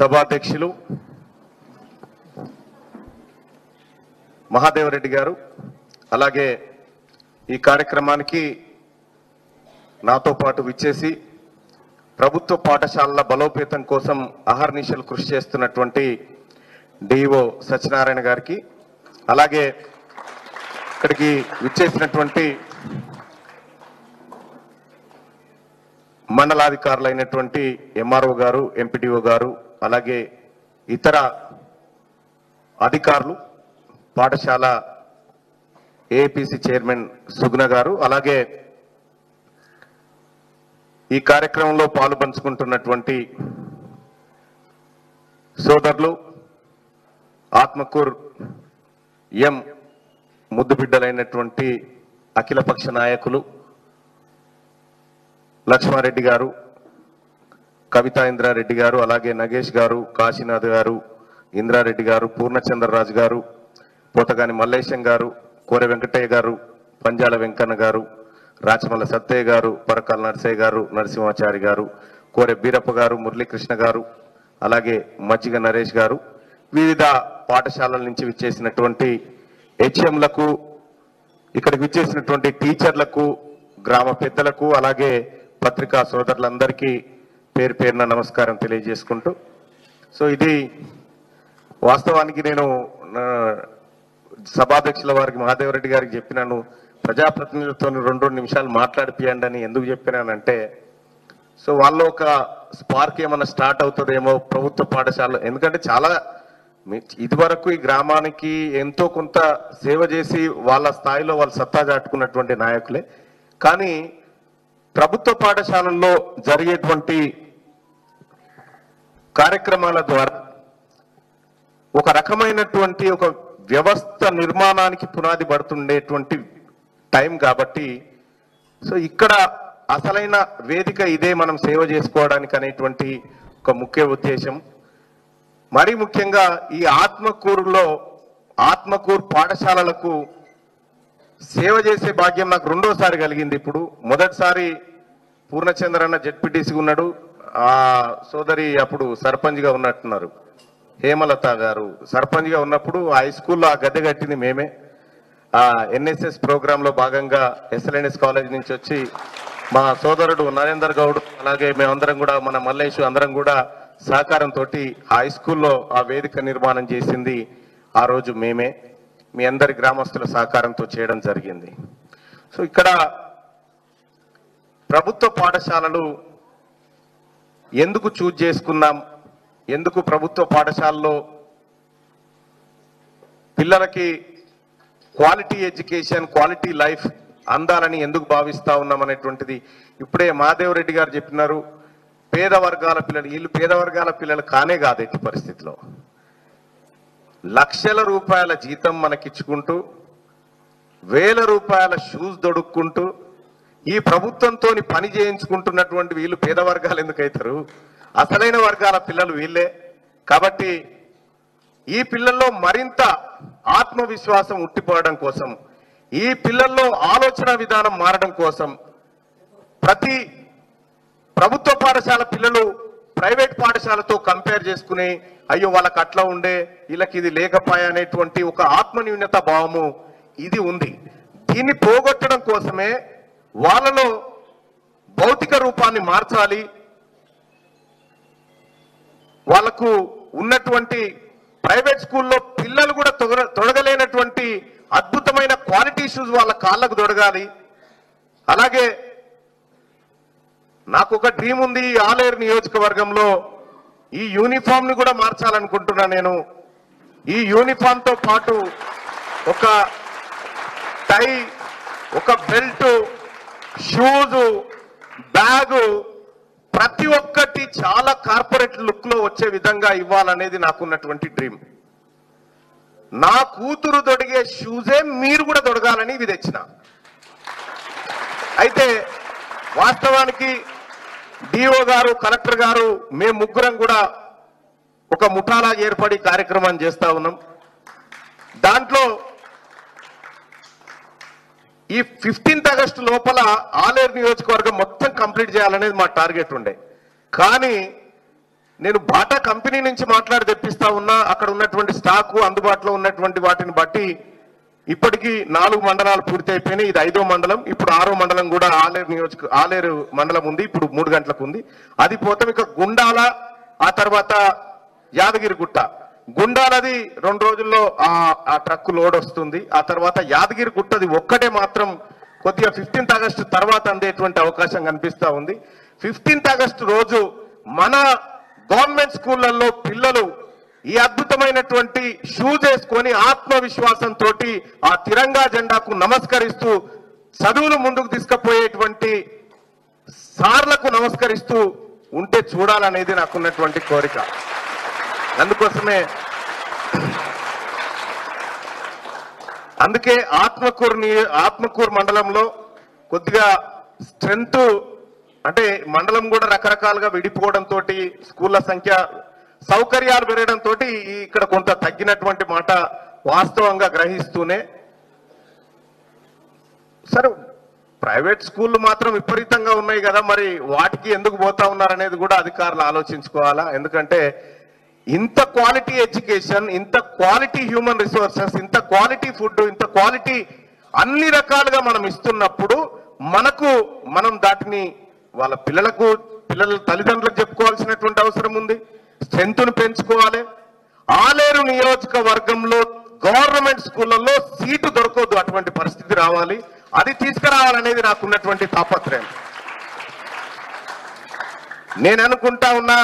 సభాధ్యక్షులు మహాదేవరెడ్డి గారు, అలాగే ఈ కార్యక్రమానికి నాతో పాటు విచ్చేసి ప్రభుత్వ పాఠశాలల బలోపేతం కోసం అహర్నిశలు కృషి చేస్తున్నటువంటి డిఓ సత్యనారాయణ గారికి, అలాగే ఇక్కడికి విచ్చేసినటువంటి మండలాధికారులైనటువంటి ఎంఆర్ఓ గారు, ఎంపీడీఓ గారు, అలాగే ఇతర అధికారులు, పాఠశాల ఏపీసీ చైర్మన్ సుగుణ గారు, అలాగే ఈ కార్యక్రమంలో పాలుపంచుకుంటున్నటువంటి సోదరులు ఆత్మకూర్ ఎం ముద్దుబిడ్డలైనటువంటి అఖిలపక్ష నాయకులు లక్ష్మారెడ్డి గారు, కవితా ఇంద్రారెడ్డి గారు, అలాగే నగేష్ గారు, కాశీనాథ్ గారు, ఇంద్రారెడ్డి గారు, పూర్ణచంద్రరాజు గారు, పోతగాని మల్లేశం గారు, కోరె వెంకటయ్య గారు, పంజాల వెంకన్న గారు, రాచమల్ల సత్తయ్య గారు, పరకాల నరసయ్య గారు, నరసింహాచారి గారు, కోరె బీరప్ప గారు, మురళీకృష్ణ గారు, అలాగే మజ్జిగ నరేష్ గారు, వివిధ పాఠశాలల నుంచి విచ్చేసినటువంటి హెచ్ఎంలకు, ఇక్కడికి విచ్చేసినటువంటి టీచర్లకు, గ్రామ పెద్దలకు, అలాగే పత్రికా సోదరులందరికీ పేరు పేరున నమస్కారం తెలియజేసుకుంటూ, సో ఇది వాస్తవానికి నేను సభాధ్యక్షుల వారికి మహాదేవరెడ్డి గారికి చెప్పినాను, ప్రజాప్రతినిధులతో 2 నిమిషాలు మాట్లాడిపియండి అని ఎందుకు చెప్పినానంటే, సో వాళ్ళు ఒక స్పార్క్ ఏమన్నా స్టార్ట్ అవుతుందేమో ప్రభుత్వ పాఠశాలలో, ఎందుకంటే చాలా ఇదివరకు ఈ గ్రామానికి ఎంతో కొంత సేవ చేసి వాళ్ళ స్థాయిలో వాళ్ళు సత్తా చాటుకున్నటువంటి నాయకులే, కానీ ప్రభుత్వ పాఠశాలల్లో జరిగేటువంటి కార్యక్రమాల ద్వారా ఒక రకమైనటువంటి ఒక వ్యవస్థ నిర్మాణానికి పునాది పడుతుండేటువంటి టైం కాబట్టి, సో ఇక్కడ అసలైన వేదిక ఇదే, మనం సేవ చేసుకోవడానికి అనేటువంటి ఒక ముఖ్య ఉద్దేశం. మరీ ముఖ్యంగా ఈ ఆత్మకూరు పాఠశాలలకు సేవ చేసే భాగ్యం నాకు 2వసారి కలిగింది. ఇప్పుడు మొదటిసారి పూర్ణచంద్రన్న జెడ్పీటీసీ ఉన్నాడు, ఆ సోదరి అప్పుడు సర్పంచ్గా ఉన్నట్టున్నారు, హేమలత గారు సర్పంచ్గా ఉన్నప్పుడు హై స్కూల్లో ఆ గద్దె కట్టింది మేమే. ఆ ఎన్ఎస్ఎస్ ప్రోగ్రాంలో భాగంగా ఎస్ఎల్ఎన్ఎస్ కాలేజ్ నుంచి వచ్చి మా సోదరుడు నరేందర్ గౌడ్, అలాగే మేమందరం కూడా, మన మల్లేష్ అందరం కూడా సహకారంతో హై స్కూల్లో ఆ వేదిక నిర్మాణం చేసింది ఆ రోజు మేమే, మీ అందరి గ్రామస్తుల సహకారంతో చేయడం జరిగింది. సో ఇక్కడ ప్రభుత్వ పాఠశాలలు ఎందుకు చూజ్ చేసుకున్నాం, ఎందుకు ప్రభుత్వ పాఠశాలలో పిల్లలకి క్వాలిటీ ఎడ్యుకేషన్, క్వాలిటీ లైఫ్ అందాలని ఎందుకు భావిస్తా ఉన్నాం అనేటువంటిది ఇప్పుడే మహాదేవరెడ్డి గారు చెప్పినారు. పేద వర్గాల పిల్లలు, వీళ్ళు పేద వర్గాల పిల్లలు కానే కాదు, ఎట్టి పరిస్థితిలో లక్షల రూపాయల జీతం మనకిచ్చుకుంటూ, వేల రూపాయల షూస్ దొడుక్కుంటూ ఈ ప్రభుత్వంతో పని చేయించుకుంటున్నటువంటి వీళ్ళు పేద వర్గాలు ఎందుకు అవుతారు? అసలైన వర్గాల పిల్లలు వీళ్ళే. కాబట్టి ఈ పిల్లల్లో మరింత ఆత్మవిశ్వాసం ఉట్టిపోవడం కోసం, ఈ పిల్లల్లో ఆలోచన విధానం మారడం కోసం, ప్రతి ప్రభుత్వ పాఠశాల పిల్లలు ప్రైవేట్ పాఠశాలతో కంపేర్ చేసుకుని, అయ్యో వాళ్ళకి అట్లా ఉండే, వీళ్ళకి ఇది లేకపోయా అనేటువంటి ఒక ఆత్మన్యూన్యత భావము ఇది ఉంది. దీన్ని పోగొట్టడం కోసమే వాళ్ళలో భౌతిక రూపాన్ని మార్చాలి, వాళ్లకు ఉన్నటువంటి ప్రైవేట్ స్కూల్లో పిల్లలు కూడా తొడగలేనటువంటి అద్భుతమైన క్వాలిటీ షూస్ వాళ్ళ కాళ్ళకు దొడగాలి. అలాగే నాకు ఒక డ్రీమ్ ఉంది, ఆలేరు నియోజకవర్గంలో ఈ యూనిఫామ్ ని కూడా మార్చాలనుకుంటున్నా. నేను ఈ యూనిఫామ్ తో పాటు ఒక టై, ఒక బెల్ట్, షూజు, బ్యాగు, ప్రతి ఒక్కటి చాలా కార్పొరేట్ లుక్ లో వచ్చే విధంగా ఇవ్వాలనేది నాకున్నటువంటి డ్రీమ్. నా కూతురు దొడిగే షూజే మీరు కూడా దొడగాలని ఇది తెచ్చిన. అయితే వాస్తవానికి డిఓ గారు, కలెక్టర్ గారు, మేము ముగ్గురం కూడా ఒక ముఠాలా ఏర్పడి కార్యక్రమాన్ని చేస్తా ఉన్నాం. దాంట్లో ఈ 15th ఆగస్టు లోపల ఆలేరు నియోజకవర్గం మొత్తం కంప్లీట్ చేయాలనేది మా టార్గెట్ ఉండే. కానీ నేను బాటా కంపెనీ నుంచి మాట్లాడి తెప్పిస్తా ఉన్నా. అక్కడ ఉన్నటువంటి స్టాకు అందుబాటులో ఉన్నటువంటి వాటిని బట్టి ఇప్పటికీ 4 మండలాలు పూర్తి అయిపోయినాయి. ఇది 5వ మండలం. ఇప్పుడు 6వ మండలం కూడా ఆలేరు మండలం ఉంది. ఇప్పుడు 3 గంటలకు ఉంది. అది పోతాం. ఇక గుండాల, ఆ తర్వాత యాదగిరిగుట్ట. గుండాలది 2 రోజుల్లో ఆ ట్రక్కు లోడ్ వస్తుంది. ఆ తర్వాత యాదగిరిగుట్టది ఒక్కటే మాత్రం కొద్దిగా 15th ఆగస్టు తర్వాత అందేటువంటి అవకాశం కనిపిస్తా ఉంది. 15th ఆగస్టు రోజు మన గవర్నమెంట్ స్కూళ్లలో పిల్లలు ఈ అద్భుతమైనటువంటి షూస్ వేసుకొని ఆత్మవిశ్వాసంతో ఆ తిరంగా జెండాకు నమస్కరిస్తూ చదువులు ముందుకు తీసుకుపోయేటువంటి సార్లకు నమస్కరిస్తూ ఉంటే చూడాలనేది నాకున్నటువంటి కోరిక. అందుకే ఆత్మకూరు మండలంలో కొద్దిగా స్ట్రెంత్, అంటే మండలం కూడా రకరకాలుగా విడిపోవడంతో స్కూళ్ల సంఖ్య సౌకర్యాలు పెరగడంతో ఇక్కడ కొంత తగ్గినటువంటి మాట వాస్తవంగా గ్రహిస్తూనే, సరే ప్రైవేట్ స్కూళ్ళు మాత్రం విపరీతంగా ఉన్నాయి కదా, మరి వాటికి ఎందుకు పోతా ఉన్నారనేది కూడా అధికారులు ఆలోచించుకోవాలా. ఎందుకంటే ఇంత క్వాలిటీ ఎడ్యుకేషన్, ఇంత క్వాలిటీ హ్యూమన్ రిసోర్సెస్, ఇంత క్వాలిటీ ఫుడ్, ఇంత క్వాలిటీ అన్ని రకాలుగా మనం ఇస్తున్నప్పుడు మనం దాటిని వాళ్ళ పిల్లల తల్లిదండ్రులకు చెప్పుకోవాల్సినటువంటి అవసరం ఉంది. స్ట్రెంత్ను పెంచుకోవాలి. ఆలేరు నియోజకవర్గంలో గవర్నమెంట్ స్కూళ్లలో సీటు దొరకదు, అటువంటి పరిస్థితి రావాలి. అది తీసుకురావాలనేది నాకున్నటువంటి తాపత్రయం. నేను అనుకుంటా ఉన్నా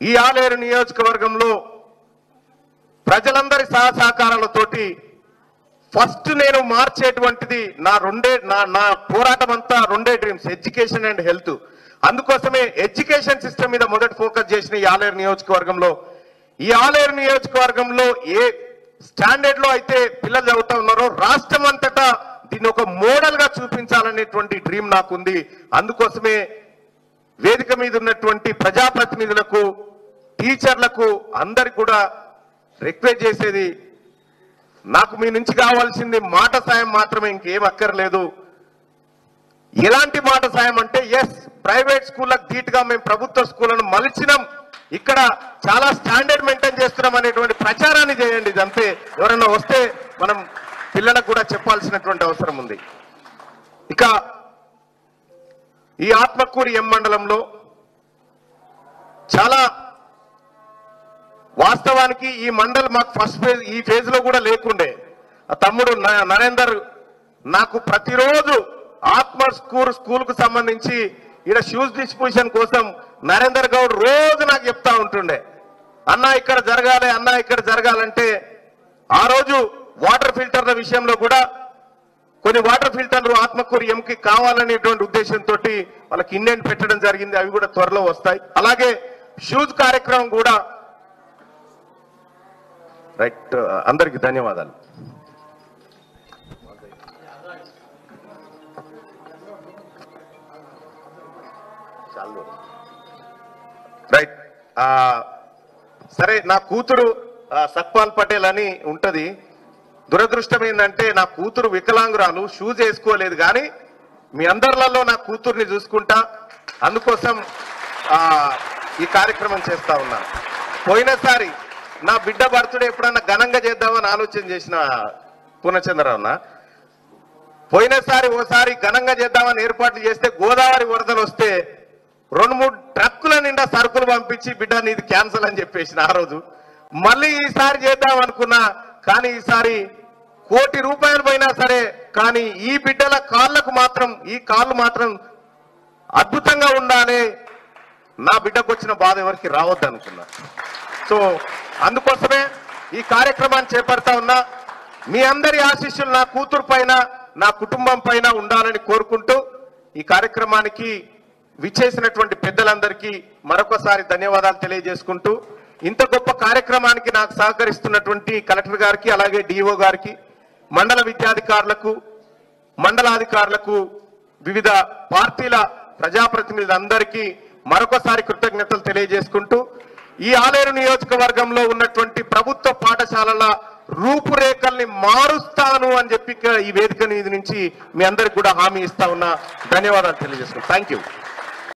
ఈ ఆలేరు నియోజకవర్గంలో ప్రజలందరి సహకారాలతోటి ఫస్ట్ నేను మార్చేటువంటిది నా పోరాటం అంతా 2 డ్రీమ్స్, ఎడ్యుకేషన్ అండ్ హెల్త్. అందుకోసమే ఎడ్యుకేషన్ సిస్టమ్ మీద మొదటి ఫోకస్ చేసిన ఈ ఆలేరు నియోజకవర్గంలో ఏ స్టాండర్డ్ లో అయితే పిల్లలు చదువుతా ఉన్నారో రాష్ట్రం అంతటా దీన్ని ఒక మోడల్ గా చూపించాలనేటువంటి డ్రీమ్ నాకుంది. అందుకోసమే వేదిక మీద ఉన్నటువంటి ప్రజాప్రతినిధులకు, టీచర్లకు అందరికి కూడా రిక్వెస్ట్ చేసేది, నాకు మీ నుంచి కావాల్సింది మాట సాయం మాత్రమే, ఇంకేం అక్కర్లేదు. ఎలాంటి మాట సాయం అంటే, ఎస్ ప్రైవేట్ స్కూళ్ళకు ధీటుగా మేము ప్రభుత్వ స్కూళ్లను మలిచినాం, ఇక్కడ చాలా స్టాండర్డ్ మెయింటైన్ చేస్తున్నాం అనేటువంటి ప్రచారాన్ని చేయండి. ఇదంతే. ఎవరైనా వస్తే మనం పిల్లలకు కూడా చెప్పాల్సినటువంటి అవసరం ఉంది. ఇక ఈ ఆత్మకూరు ఎం మండలంలో చాలా వాస్తవానికి ఈ మండల్ మాకు ఫస్ట్ ఫేజ్, ఈ ఫేజ్ లో కూడా లేకుండే. తమ్ముడు నరేందర్ నాకు ప్రతిరోజు ఆత్మకూరు స్కూల్ కు సంబంధించి ఇక్కడ షూస్ డిస్ట్రిబ్యూషన్ కోసం నరేందర్ గౌడ్ రోజు నాకు చెప్తా ఉంటుండే, అన్నా ఇక్కడ జరగాలి, అన్నా ఇక్కడ జరగాలంటే. ఆ రోజు వాటర్ ఫిల్టర్ల విషయంలో కూడా కొన్ని వాటర్ ఫిల్టర్లు ఆత్మకూరు ఎంకి కావాలనేటువంటి ఉద్దేశంతో వాళ్ళకి ఇండెంట్ పెట్టడం జరిగింది. అవి కూడా త్వరలో వస్తాయి. అలాగే షూస్ కార్యక్రమం కూడా. రైట్, అందరికి ధన్యవాదాలు. రైట్, సరే నా కూతురు సక్పాల్ పటేల్ అని ఉంటది. దురదృష్టం ఏంటంటే నా కూతురు వికలాంగురాలు, షూస్ వేసుకోలేదు. కానీ మీ అందరిలో నా కూతుర్ని చూసుకుంటా, అందుకోసం ఈ కార్యక్రమం చేస్తా ఉన్నా. పోయినసారి నా బిడ్డ బర్త్డే ఎప్పుడన్నా ఘనంగా చేద్దామని ఆలోచన చేసిన పూర్ణచంద్రరావున, పోయినసారి ఓసారి ఘనంగా చేద్దామని ఏర్పాట్లు చేస్తే గోదావరి వరదలు వస్తే 2-3 ట్రక్కుల నిండా సరుకులు పంపించి బిడ్డ నీది క్యాన్సల్ అని చెప్పేసిన ఆ రోజు. మళ్ళీ ఈసారి చేద్దాం అనుకున్నా, కానీ ఈసారి ₹1,00,00,000 పోయినా సరే కానీ ఈ బిడ్డల ఈ కాళ్ళు మాత్రం అద్భుతంగా ఉండాలి. నా బిడ్డకు వచ్చిన బాధ ఎవరికి రావద్దు అనుకున్నా. సో అందుకోసమే ఈ కార్యక్రమాన్ని చేపడతా ఉన్నా. మీ అందరి ఆశీస్సులు నా కూతురు పైన, నా కుటుంబం పైన ఉండాలని కోరుకుంటూ ఈ కార్యక్రమానికి విచ్చేసినటువంటి పెద్దలందరికీ మరొకసారి ధన్యవాదాలు తెలియజేసుకుంటూ, ఇంత గొప్ప కార్యక్రమానికి నాకు సహకరిస్తున్నటువంటి కలెక్టర్ గారికి, అలాగే డిఓ గారికి, మండల విద్యాధికారులకు, మండలాధికారులకు, వివిధ పార్టీల ప్రజాప్రతినిధులందరికీ మరొకసారి కృతజ్ఞతలు తెలియజేసుకుంటూ, ఈ ఆలేరు నియోజకవర్గంలో ఉన్నటువంటి ప్రభుత్వ పాఠశాలల రూపురేఖల్ని మారుస్తాను అని చెప్పి ఈ వేదిక నుంచి మీ అందరికి కూడా హామీ ఇస్తా ఉన్నా. ధన్యవాదాలు తెలియజేసుకుంటాను. Thank you.